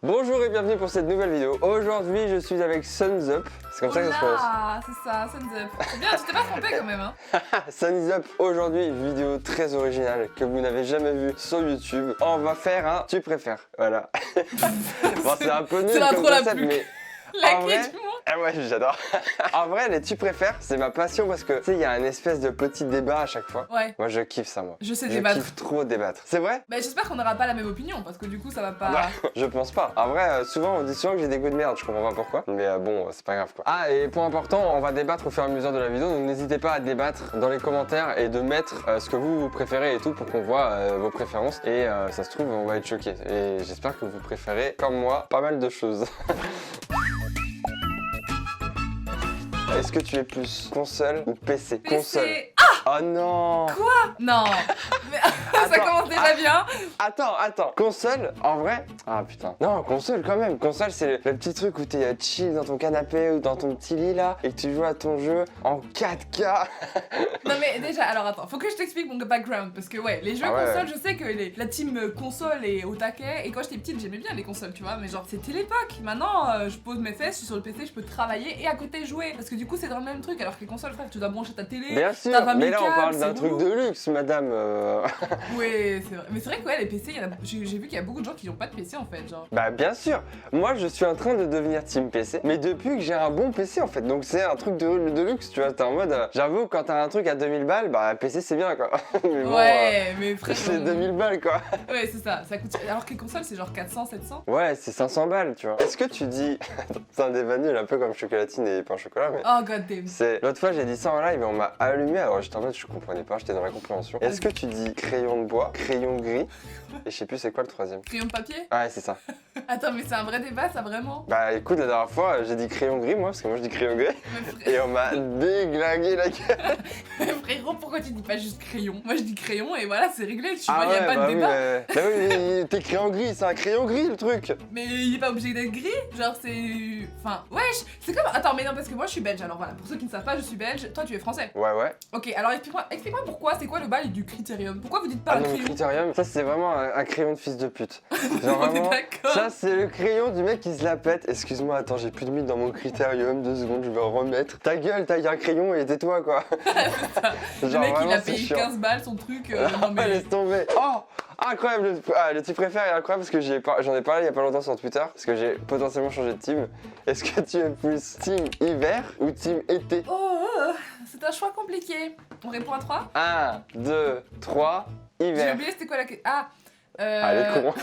Bonjour et bienvenue pour cette nouvelle vidéo. Aujourd'hui, je suis avec Suns Up. C'est comme ça que ça se prononce. Ah, c'est ça, Suns Up. C'est bien, tu t'es pas trompé quand même, hein. Suns Up, aujourd'hui, une vidéo très originale que vous n'avez jamais vue sur YouTube. On va faire un tu préfères. Voilà. Bon, c'est un peu nul C'est comme l'intro la concept, plus mais la en vrai, clé du monde. ah ouais, j'adore. En vrai, les tu préfères, c'est ma passion parce que tu sais, il y a un espèce de petit débat à chaque fois. Ouais, Moi, je kiffe ça, moi. je sais Je débattre. kiffe trop débattre. C'est vrai? Bah j'espère qu'on n'aura pas la même opinion parce que du coup ça va pas... Bah, je pense pas. En vrai, souvent on dit souvent que j'ai des goûts de merde, je comprends pas pourquoi. Mais bon, c'est pas grave quoi. Ah, et point important, on va débattre au fur et à mesure de la vidéo, donc n'hésitez pas à débattre dans les commentaires et de mettre ce que vous préférez et tout pour qu'on voit vos préférences. Et ça se trouve, on va être choqués. Et j'espère que vous préférez, comme moi, pas mal de choses. Est-ce que tu es plus console ou PC? Console. PC. Oh non! Non. Mais ça Attends, commence déjà bien. Attends, console, en vrai? Ah putain. Non, console quand même. Console, c'est le petit truc où t'es chill dans ton canapé ou dans ton petit lit là et que tu joues à ton jeu en 4K. Non mais déjà, alors attends, faut que je t'explique mon background parce que ouais, les jeux Ah ouais, console, je sais que la team console est au taquet et quand j'étais petite j'aimais bien les consoles, tu vois, mais genre c'était l'époque. Maintenant, je pose mes fesses, je suis sur le PC, je peux travailler et à côté jouer parce que du coup c'est dans le même truc alors que les consoles, frère, tu dois brancher ta télé. Bien sûr, t'as 20 000 mais là on câbles, parle d'un c'est truc relou. de luxe, madame. Ouais, c'est vrai. Mais c'est vrai que ouais, les PC, j'ai vu qu'il y a beaucoup de gens qui n'ont pas de PC en fait, genre. Bah bien sûr. Moi je suis en train de devenir team PC, mais depuis que j'ai un bon PC en fait, donc c'est un truc de luxe, tu vois. T'es en mode, j'avoue quand t'as un truc à 2000 balles, bah PC c'est bien quoi. Mais bon, Ouais, mais frère. c'est 2000 balles quoi. Ouais, c'est ça coûte. Alors que les consoles, c'est genre 400, 700. Ouais, c'est 500 balles, tu vois. Est-ce que tu dis, c'est un débat nul, un peu comme chocolatine et pain au chocolat, mais Oh god damn. c'est l'autre fois j'ai dit ça en live et on m'a allumé, alors j'étais en mode je comprenais pas, j'étais dans la compréhension. Est-ce que tu dis crayon de bois, crayon gris et je sais plus c'est quoi le troisième? Crayon de papier? Ouais, c'est ça. Attends, mais c'est un vrai débat, ça vraiment? Bah écoute, la dernière fois j'ai dit crayon gris moi parce que moi je dis crayon gris Mais et on m'a déglingué la gueule. frérot, pourquoi tu dis pas juste crayon? Moi je dis crayon et voilà, c'est réglé, tu Ah vois, y a ouais, pas bah de oui, débat. bah oui, mais t'es crayon gris, c'est un crayon gris le truc. Mais il est pas obligé d'être gris, genre c'est. Enfin, wesh, c'est comme. Attends, mais non, parce que moi je suis belge, alors voilà, pour ceux qui ne savent pas, je suis belge, toi tu es français. Ouais. Ok, alors explique-moi pourquoi, c'est quoi le bail du critérium? Pourquoi vous dites pas Ah un non, le crayon? critérium, ça c'est vraiment un crayon de fils de pute. Genre On est vraiment, d'accord. ça c'est le crayon du mec qui se la pète. Excuse-moi, attends, j'ai plus de mine dans mon critérium, 2 secondes, je vais en remettre. Ta gueule, t'as un crayon et tais-toi quoi. Le Genre mec il vraiment, a c'est payé chiant. 15 balles son truc, non Ah, mais. laisse tomber. Oh, incroyable, le tu préfères est incroyable parce que j'en ai parlé il y a pas longtemps sur Twitter parce que j'ai potentiellement changé de team. Est-ce que tu es plus team hiver ou team été? C'est un choix compliqué. On répond à 3? 1, 2, 3, J'ai hiver. oublié c'était quoi la question. Ah Allez, con.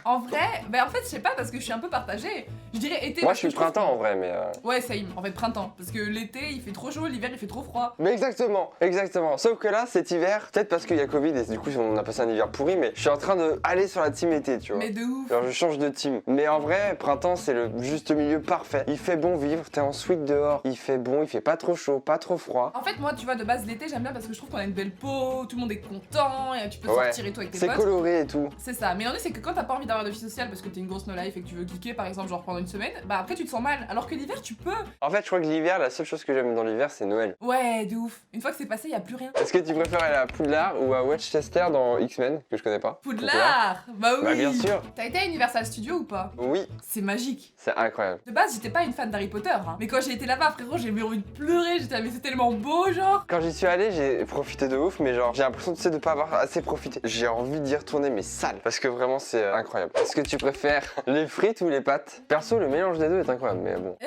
En vrai, en fait je sais pas parce que je suis un peu partagée. Je dirais été. Moi parce je suis que trouve printemps en vrai, mais. que- Ouais, same. En fait printemps. Parce que l'été il fait trop chaud, l'hiver il fait trop froid. Mais exactement. Sauf que là, cet hiver, peut-être parce qu'il y a Covid et du coup on a passé un hiver pourri, mais je suis en train de aller sur la team été, tu vois. Mais de ouf. Alors je change de team. Mais en vrai, printemps c'est le juste milieu parfait. Il fait bon vivre, t'es en sweat dehors, il fait bon, il fait pas trop chaud, pas trop froid. En fait, moi, tu vois, de base, l'été, j'aime bien parce que je trouve qu'on a une belle peau, tout le monde est content, et tu peux Ouais. sortir et tout avec tes C'est potes. coloré et tout. C'est ça. Mais l'ennui, c'est que quand t'as pas envie d'avoir de vie sociale parce que t'es une grosse no-life et que tu veux geeker, par exemple, genre pendant une semaine, bah après, tu te sens mal. Alors que l'hiver, tu peux. En fait, je crois que l'hiver, la seule chose que j'aime dans l'hiver, c'est Noël. Ouais, de ouf. Une fois que c'est passé, y a plus rien. Est-ce que tu préfères aller à Poudlard ou à Westchester dans X-Men, que je connais pas? Poudlard. Bah oui. Bah bien sûr. T'as été à Universal Studios ou pas? Oui, C'est magique. c'est incroyable. De base, j'étais pas une fan d'Harry Potter, hein. Mais quand j'ai été là-bas, frérot, j'ai eu envie de pleurer. J'étais là, mais c'est tellement beau, genre. Quand j'y suis allé, j'ai profité de ouf, mais genre j'ai l'impression tu sais de pas avoir assez profité. J'ai envie d'y retourner mais sale parce que vraiment c'est incroyable. Est-ce que tu préfères les frites ou les pâtes? Perso, le mélange des deux est incroyable, mais bon.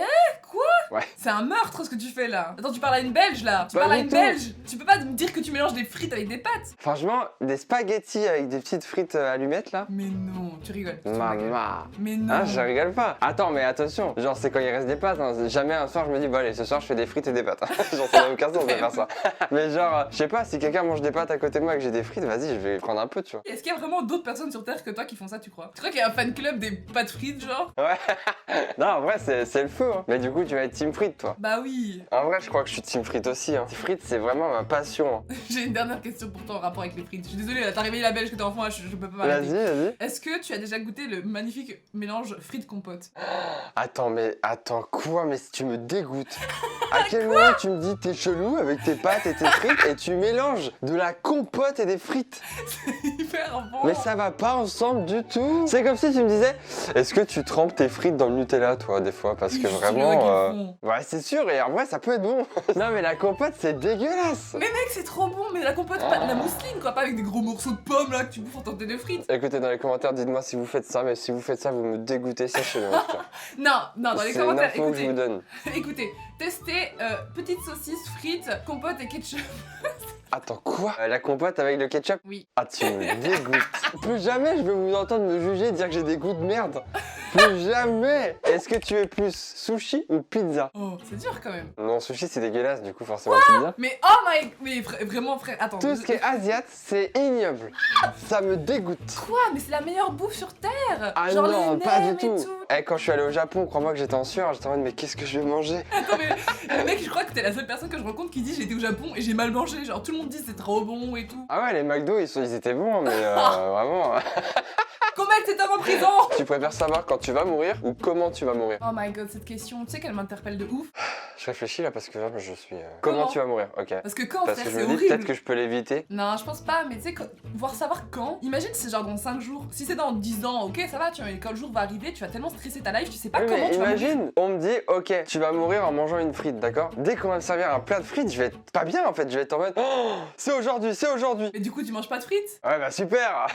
Quoi? Ouais. C'est un meurtre ce que tu fais là. Attends, tu parles à une belge là. Tu Pas parles à du une tout. belge. Tu peux pas me dire que tu mélanges des frites avec des pâtes. Franchement, des spaghettis avec des petites frites allumettes là. Mais non, tu rigoles. Tu te fous de ma gueule. Maman. Mais non. Ah, je rigole pas. Attends, mais attention, genre c'est quand il reste des pâtes. Hein. Jamais un soir je me dis, bon allez, ce soir je fais des frites et des pâtes. Genre ça n'a aucun sens de faire ça. Mais genre, je sais pas, si quelqu'un mange des pâtes à côté de moi et que j'ai des frites, vas-y, je vais prendre un peu, tu vois. Est-ce qu'il y a vraiment d'autres personnes sur Terre que toi qui font ça, tu crois? Tu crois qu'il y a un fan club des pâtes frites, genre? Ouais. Non, en vrai, c'est le feu. Hein. Mais du coup, tu vas être team frites, toi. Bah oui. En vrai, je crois que je suis team frites aussi. Hein. Frites, c'est vraiment ma passion. Hein. J'ai une dernière question pour toi en rapport avec les frites. Je suis désolée, là, t'as réveillé la belge que t'es enfant, là, je peux pas Vas-y, m'arrêter. vas-y. Est-ce que tu as déjà goûté le magnifique mélange frites-compote? Attends, quoi? Mais tu me dégoûtes. À quel moment tu me dis t'es chelou avec tes pâtes et tes frites et tu mélanges de la compote et des frites? C'est hyper bon. Mais ça va pas ensemble du tout. C'est comme si tu me disais, est-ce que tu trempes tes frites dans le Nutella, toi, des fois? Parce que Oui, vraiment... qu'ils font. Ouais, c'est sûr, et en vrai, ça peut être bon. Non, mais la compote, c'est dégueulasse. Mais mec, c'est trop bon, mais la compote, pas de la mousseline, quoi, pas avec des gros morceaux de pommes là que tu bouffes en tente de frites. Écoutez, dans les commentaires, dites-moi si vous faites ça, mais si vous faites ça, vous me dégoûtez, sachez-le. en tout cas. Non, dans les C'est une commentaires, info que je vous donne. écoutez, testez petite saucisse, frites, compote et ketchup. Attends, quoi? La compote avec le ketchup? Oui. Ah, tu me dégoûtes. Plus jamais je vais vous entendre me juger, dire que j'ai des goûts de merde. Plus jamais. Est-ce que tu es plus sushi ou pizza? Oh, c'est dur quand même. Non, sushi, c'est dégueulasse, du coup, forcément pizza. Mais oh my... Mais vraiment, frère, attends. Tout ce qui est asiate, c'est ignoble. Ça me dégoûte. Quoi? Mais c'est la meilleure bouffe sur Terre. Ah Genre non, les pas nems du et tout. Eh, quand je suis allé au Japon, crois-moi que j'étais en sueur, j'étais en mode mais qu'est-ce que je vais manger? Attends, mais mec, je crois que t'es la seule personne que je rencontre qui dit j'ai été au Japon et j'ai mal mangé. Genre tout le monde dit c'est trop bon et tout. Ah ouais, les McDo, ils étaient bons, mais vraiment. Comment t'es en prison? Tu préfères savoir quand tu vas mourir ou comment tu vas mourir? Oh my god, cette question, tu sais qu'elle m'interpelle de ouf. Je réfléchis là parce que là, je suis... Comment Comment tu vas mourir? Ok. Parce que quand, Parce frère, que je c'est me dis horrible. peut-être que je peux l'éviter. Non, je pense pas, mais tu sais, voir savoir quand. Imagine, c'est genre dans 5 jours. Si c'est dans 10 ans, ok, ça va, tu vois, mais quand le jour va arriver, tu vas tellement stresser ta life, tu sais pas Oui, comment mais tu vas mourir. imagine, on me dit, ok, tu vas mourir en mangeant une frite, d'accord? Dès qu'on va me servir un plat de frites, je vais être pas bien en fait, je vais être en mode, oh, c'est aujourd'hui, c'est aujourd'hui. Mais du coup, tu manges pas de frites? Ouais, bah super.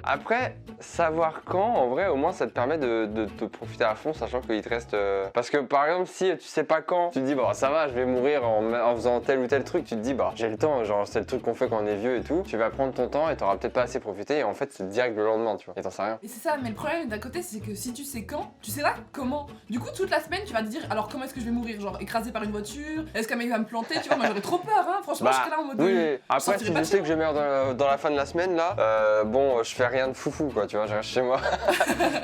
Après, savoir quand, en vrai, au moins ça te permet de te profiter à fond, sachant qu'il te reste... Parce que par exemple, si tu sais pas quand, tu te dis, bon, ça va, je vais mourir en faisant tel ou tel truc, tu te dis, bah, j'ai le temps, genre, c'est le truc qu'on fait quand on est vieux et tout, tu vas prendre ton temps et t'auras peut-être pas assez profité, et en fait, c'est direct le lendemain, tu vois, et t'en sais rien. Et c'est ça, mais le problème d'un côté, c'est que si tu sais quand, tu sais pas comment. Du coup, toute la semaine, tu vas te dire, alors comment est-ce que je vais mourir? Genre, écrasé par une voiture? Est-ce qu'un mec va me planter? Tu vois, moi j'aurais trop peur, hein. Franchement, je serais là en mode. Oui, après, sortirais si pas je de sais chez que je meurs dans la fin de la semaine, là, bon, je fais rien de foufou, quoi, tu vois, je reste chez moi.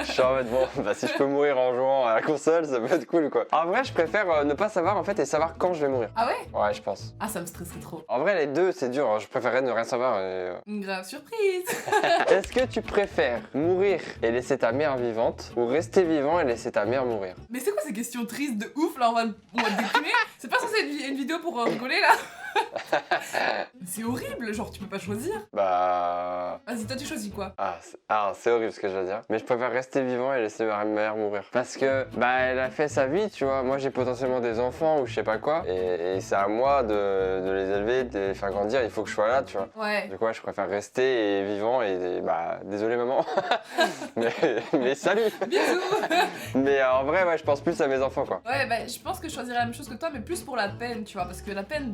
Je suis en mode, bon, bah, si je peux mourir en jouant à la console, ça peut être cool, quoi. En vrai, je préfère ne pas savoir, en fait, et savoir quand je vais mourir. Ah ouais? Ouais, je pense. Ah, ça me stresserait trop. En vrai, les deux, c'est dur, hein. Je préférerais ne rien savoir. Une grave surprise. Est-ce que tu préfères mourir et laisser ta mère vivante, ou rester vivant et laisser ta mère mourir? Mais c'est quoi ces questions tristes de ouf là? On va te déprimer. C'est pas censé être une vidéo pour rigoler là? C'est horrible, genre tu peux pas choisir. Bah... Vas-y, toi tu choisis quoi? C'est horrible ce que je veux dire. Mais je préfère rester vivant et laisser ma mère mourir. Parce que, bah, elle a fait sa vie, tu vois. Moi, j'ai potentiellement des enfants ou je sais pas quoi. Et c'est à moi de les élever, de les faire grandir. Il faut que je sois là, tu vois. Ouais. Du coup, ouais, je préfère rester vivant et bah, désolé maman. mais salut. Bisous. Mais en vrai, ouais, je pense plus à mes enfants, quoi. Ouais, bah je pense que je choisirais la même chose que toi, mais plus pour la peine, tu vois. Parce que la peine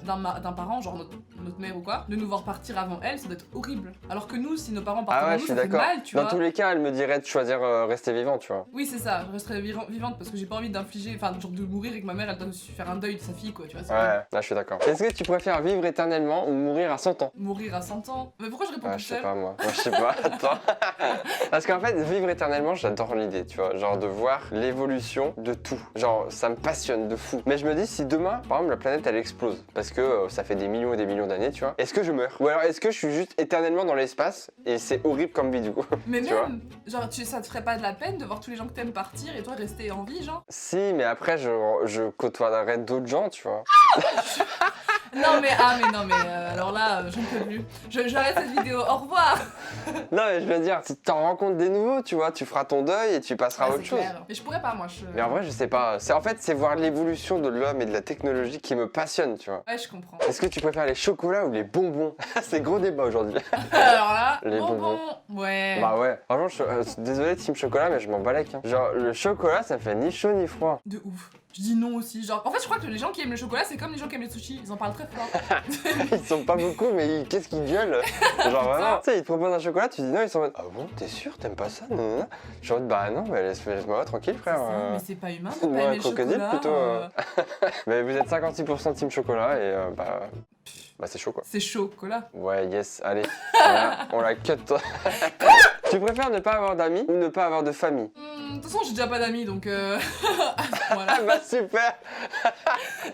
d'un parent, genre notre mère ou quoi, de nous voir partir avant elle, ça doit être horrible. Alors que nous, si nos parents partent Ah ouais, avant je nous, suis ça fait d'accord. mal, tu Dans vois. tous les cas, elle me dirait de choisir rester vivant, tu vois. Oui, c'est ça, je resterais vivante parce que j'ai pas envie d'infliger, enfin, genre de mourir et que ma mère elle doit faire un deuil de sa fille, quoi, tu vois. c'est Ouais, horrible. là je suis d'accord. Est-ce que tu préfères vivre éternellement ou mourir à 100 ans? Mourir à 100 ans. Mais pourquoi je réponds Ah, toute je sais seule? pas moi. Moi, je sais pas, attends. Parce qu'en fait, vivre éternellement, j'adore l'idée, tu vois. Genre de voir l'évolution de tout. Genre, ça me passionne de fou. Mais je me dis, si demain, par exemple, la planète elle explose, parce que ça fait des millions et des millions d'années, tu vois, est-ce que je meurs? Ou alors est-ce que je suis juste éternellement dans l'espace et c'est horrible comme vie du coup? Mais tu vois. même, genre, ça te ferait pas de la peine de voir tous les gens que t'aimes partir et toi rester en vie, genre? Si, mais après, je côtoierai d'autres gens, tu vois. Non mais non mais alors là j'en peux plus. J'arrête cette vidéo. Au revoir. Non, mais je veux dire, si t'en rencontres des nouveaux, tu vois, tu feras ton deuil et tu passeras à Ouais, autre c'est chose. clair. Mais je pourrais pas moi. Mais en vrai, je sais pas. En fait, c'est voir l'évolution de l'homme et de la technologie qui me passionne, tu vois. Ouais, je comprends. Est-ce que tu préfères les chocolats ou les bonbons? C'est gros débat aujourd'hui. Alors là, Les bonbons. Ouais. Bah ouais. Franchement, désolé team chocolat, mais je m'en balèque. Hein. Genre, le chocolat, ça fait ni chaud ni froid. De ouf. Je dis non aussi. Genre, en fait, je crois que les gens qui aiment le chocolat, c'est comme les gens qui aiment les sushis. Ils en parlent très fort. Ils sont pas beaucoup, mais qu'est-ce qu'ils gueulent? Genre vraiment. Tu sais, ils te proposent un chocolat, tu dis non, ils sont en mode ah bon, t'es sûr, t'aimes pas ça? Non, non, non. Je suis en mode bah non, mais laisse-moi tranquille, frère. Ça, mais c'est pas humain de Moi, pas un aimer le crocodile, chocolat. plutôt, Mais vous êtes 56% team chocolat et bah c'est chaud quoi. C'est chocolat. Ouais, yes, allez. On la cut. Tu préfères ne pas avoir d'amis ou ne pas avoir de famille? De toute façon, j'ai déjà pas d'amis donc. Voilà. Ah bah super.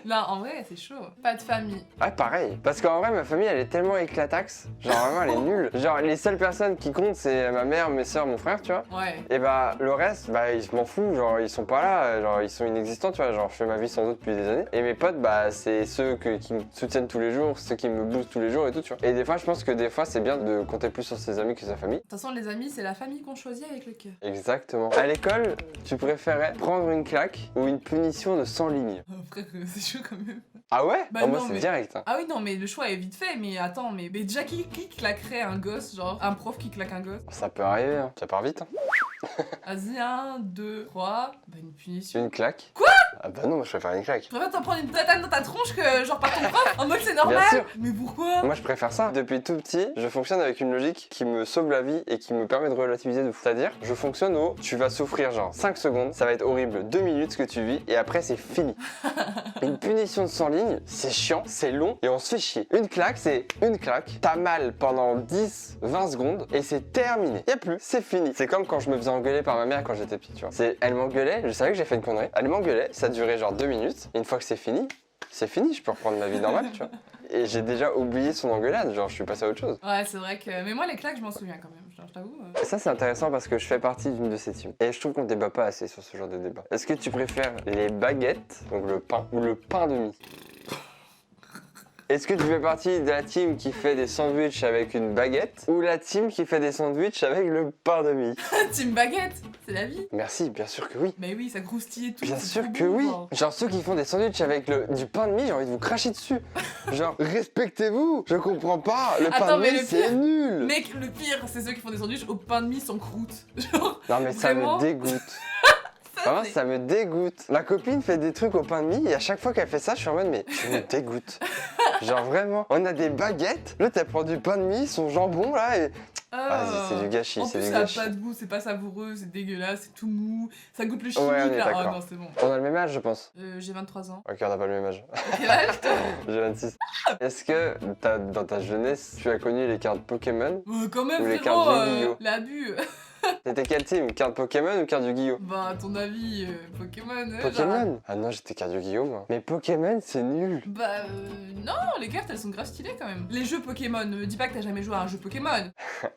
Non, en vrai, c'est chaud. Pas de famille. Ouais, pareil. Parce qu'en vrai, ma famille, elle est tellement éclataxe. Genre, vraiment, elle est nulle. Genre, les seules personnes qui comptent, c'est ma mère, mes soeurs, mon frère, tu vois. Ouais. Et bah, le reste, bah, ils m'en foutent. Genre, ils sont pas là. Genre, ils sont inexistants, tu vois. Genre, je fais ma vie sans eux depuis des années. Et mes potes, bah, c'est ceux qui me soutiennent tous les jours, ceux qui me boostent tous les jours et tout, tu vois. Et des fois, je pense que des fois, c'est bien de compter plus sur ses amis que sa famille. De toute façon, les amis, c'est la famille qu'on choisit avec le cœur. Exactement. À l'école, tu préférais prendre une claque ou une punition de 100 lignes? Oh, frère, c'est chaud quand même. Ah ouais? Bah Ah, moi, non, c'est mais- direct. Hein. Ah oui, non, mais le choix est vite fait. Mais attends, mais déjà, qui claquerait un gosse? Genre, un prof qui claque un gosse? Ça peut arriver, hein. Ça part vite. Hein. Vas-y, 1, 2, 3. Bah, une punition. Une claque. Quoi? Ah bah non, moi, je préfère une claque. Je préfère t'en prendre une tatane dans ta tronche que genre par ton prof en mode c'est normal. Bien sûr. Mais pourquoi? Moi je préfère ça. Depuis tout petit, je fonctionne avec une logique qui me sauve la vie et qui me permet de relativiser de fou. C'est-à-dire, je fonctionne au tu vas souffrir genre 5 secondes, ça va être horrible 2 minutes ce que tu vis et après c'est fini. Une punition de 100 lignes, c'est chiant, c'est long et on se fait chier. Une claque, c'est une claque. T'as mal pendant 10-20 secondes et c'est terminé. Y a plus, c'est fini. C'est comme quand je me faisais engueuler par ma mère quand j'étais petit, tu vois. Elle m'engueulait, je savais que j'ai fait une connerie. Elle m'engueulait, ça durait genre 2 minutes. Et une fois que c'est fini, je peux reprendre ma vie normale, tu vois. Et j'ai déjà oublié son engueulade, genre je suis passé à autre chose. Ouais, c'est vrai que. Mais moi, les claques, je m'en souviens quand même. Genre, je t'avoue. Et ça c'est intéressant parce que je fais partie d'une de ces teams. Et je trouve qu'on débat pas assez sur ce genre de débat. Est-ce que tu préfères les baguettes, donc le pain, ou le pain de mie? Est-ce que tu fais partie de la team qui fait des sandwichs avec une baguette ou la team qui fait des sandwichs avec le pain de mie? Team baguette, c'est la vie. Merci, bien sûr que oui. Mais oui, ça croustille et tout. Bien c'est sûr trop que bon, oui. genre. Genre ceux qui font des sandwichs avec du pain de mie, j'ai envie de vous cracher dessus. Genre respectez-vous. Je comprends pas. Le pain Attends, de mais mie le c'est pire- nul. Mec, le pire, c'est ceux qui font des sandwichs au pain de mie sans croûte. Genre, Non mais ça vraiment me dégoûte. ça, Vraiment, c'est- ça me dégoûte. Ma copine fait des trucs au pain de mie et à chaque fois qu'elle fait ça, je suis en mode mais tu me dégoûtes. Genre vraiment, on a des baguettes, l'autre elle prend du pain de mie, son jambon là et... Vas-y, c'est du gâchis, En c'est plus, du ça a gâchis. pas de goût, c'est pas savoureux, c'est dégueulasse, c'est tout mou, ça goûte le Ouais, chimique on est là. Oh d'accord. non, c'est bon. On a le même âge je pense. J'ai 23 ans. Ok, on n'a pas le même âge. Quel âge toi? J'ai 26. Est-ce que dans ta jeunesse, tu as connu les cartes Pokémon? Quand même, Ou les frérot, cartes Yu-Gi-Oh. l'abus. T'étais quelle team? Carte Pokémon ou carte Yu-Gi-Oh? Bah, à ton avis, Pokémon. genre. Pokémon? Ah non, j'étais carte Yu-Gi-Oh moi. Mais Pokémon, c'est nul. Bah, non, les cartes elles sont grave stylées quand même. Les jeux Pokémon, ne me dis pas que t'as jamais joué à un jeu Pokémon.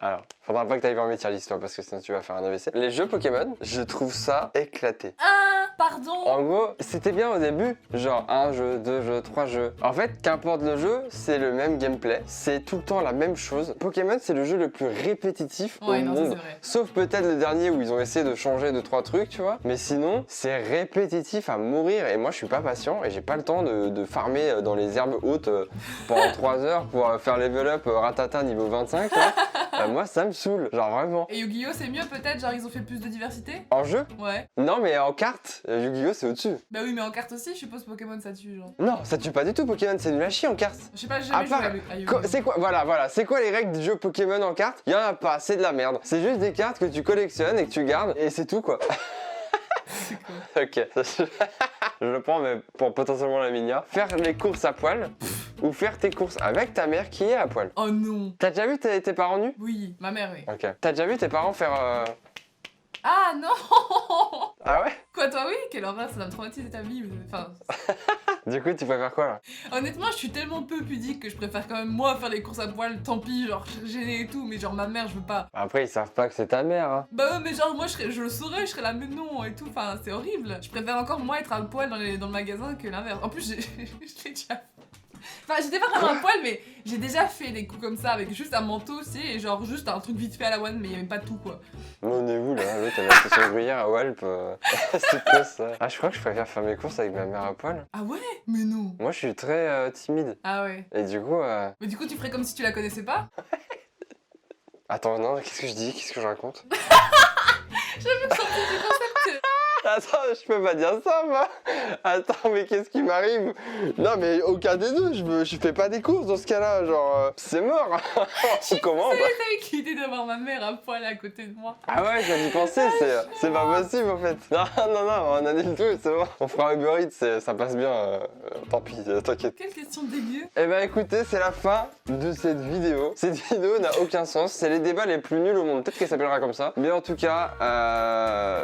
Alors, faudra pas que t'ailles voir mes tiers l'histoire parce que sinon tu vas faire un AVC. Les jeux Pokémon, je trouve ça éclaté. Ah, pardon. En gros, c'était bien au début, genre un jeu, 2 jeux, 3 jeux. En fait, qu'importe le jeu, c'est le même gameplay, c'est tout le temps la même chose. Pokémon, c'est le jeu le plus répétitif Ouais, au non, ça monde. c'est vrai. Sauf peut-être le dernier où ils ont essayé de changer 2-3 trucs, tu vois. Mais sinon, c'est répétitif à mourir. Et moi, je suis pas patient et j'ai pas le temps de farmer dans les herbes hautes pendant 3 heures pour faire level up ratata niveau 25, tu vois. Moi, ça me saoule, genre vraiment. Et Yu-Gi-Oh c'est mieux peut-être, genre ils ont fait plus de diversité? En jeu? Ouais. Non, mais en carte, Yu-Gi-Oh, c'est au-dessus. Bah oui, mais en carte aussi, je suppose Pokémon ça tue, genre. Non, ça tue pas du tout Pokémon, c'est nul à chier en carte. Je sais pas, j'ai À jamais joué part- à Yu-Gi-Oh. C'est quoi, voilà, c'est quoi les règles du jeu Pokémon en carte? Y en a pas, c'est de la merde. C'est juste des cartes que tu collectionnes et que tu gardes et c'est tout quoi. C'est quoi? Ok, je le prends mais pour potentiellement la minia. Faire les courses à poil ou faire tes courses avec ta mère qui est à poil. Oh non. T'as déjà vu tes parents nus? Oui, ma mère, oui. Ok. T'as déjà vu tes parents faire... Ah non. Ah ouais? Quoi, toi, oui? Quelle horreur, ça va me traumatiser ta vie. Enfin, Du coup, tu préfères quoi là? honnêtement, je suis tellement peu pudique que je préfère quand même moi faire les courses à poil, tant pis, genre je serais gênée et tout, mais genre ma mère, je veux pas. Après, ils savent pas que c'est ta mère, hein. Bah ouais, mais genre moi je le saurais, je serais là, mais non et tout, enfin c'est horrible. Je préfère encore moi être à poil dans le magasin que l'inverse. En plus, je l'ai déjà fait. Enfin, j'étais pas vraiment à poil, mais j'ai déjà fait des coups comme ça avec juste un manteau aussi et genre juste un truc vite fait à la one, mais il y avait pas tout quoi. Mais on est où là? L'autre, elle a fait son gruyère à Walp. C'est quoi ça? Ah, je crois que je préfère faire mes courses avec ma mère à poil. Ah ouais? Mais non. Moi, je suis très timide. Ah ouais. Et du coup, Mais du coup, tu ferais comme si tu la connaissais pas? attends, non, qu'est-ce que je dis? Qu'est-ce que je raconte? J'avais sorti du concept. Attends, je peux pas dire ça, moi. Attends, mais qu'est-ce qui m'arrive? Non, mais aucun des deux, je fais pas des courses dans ce cas-là, genre, c'est mort. Comment? T'avais avec l'idée d'avoir ma mère à poil à côté de moi. Ah ouais, j'ai dû penser, c'est pas possible en fait. Non, on annule tout, c'est bon. On fera Uber Eats, ça passe bien, tant pis, t'inquiète. Quelle question dégueu. Eh ben écoutez, c'est la fin de cette vidéo. Cette vidéo n'a aucun sens, c'est les débats les plus nuls au monde. Peut-être qu'elle s'appellera comme ça. Mais en tout cas,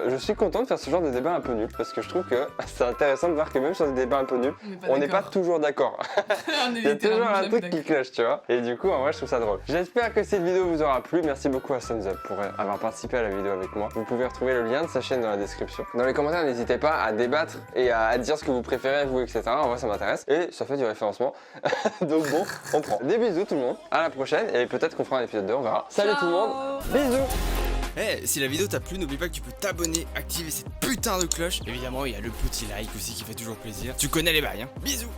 je suis content de faire ce genre de débat un peu nul parce que je trouve que c'est intéressant de voir que même sur des débats un peu nuls, on n'est pas toujours d'accord. Il y a toujours un truc qui cloche, tu vois. Et du coup, en vrai, je trouve ça drôle. J'espère que cette vidéo vous aura plu. Merci beaucoup à Thumbs Up pour avoir participé à la vidéo avec moi. Vous pouvez retrouver le lien de sa chaîne dans la description. Dans les commentaires, n'hésitez pas à débattre et à dire ce que vous préférez, vous, etc. En vrai, ça m'intéresse. Et ça fait du référencement. Donc bon, on prend. Des bisous tout le monde. À la prochaine. Et peut-être qu'on fera un épisode 2, on verra. Salut tout le monde. Bisous. Eh, si la vidéo t'a plu, n'oublie pas que tu peux t'abonner, activer cette putain de cloche. Évidemment, il y a le petit like aussi qui fait toujours plaisir. Tu connais les bails, hein. Bisous.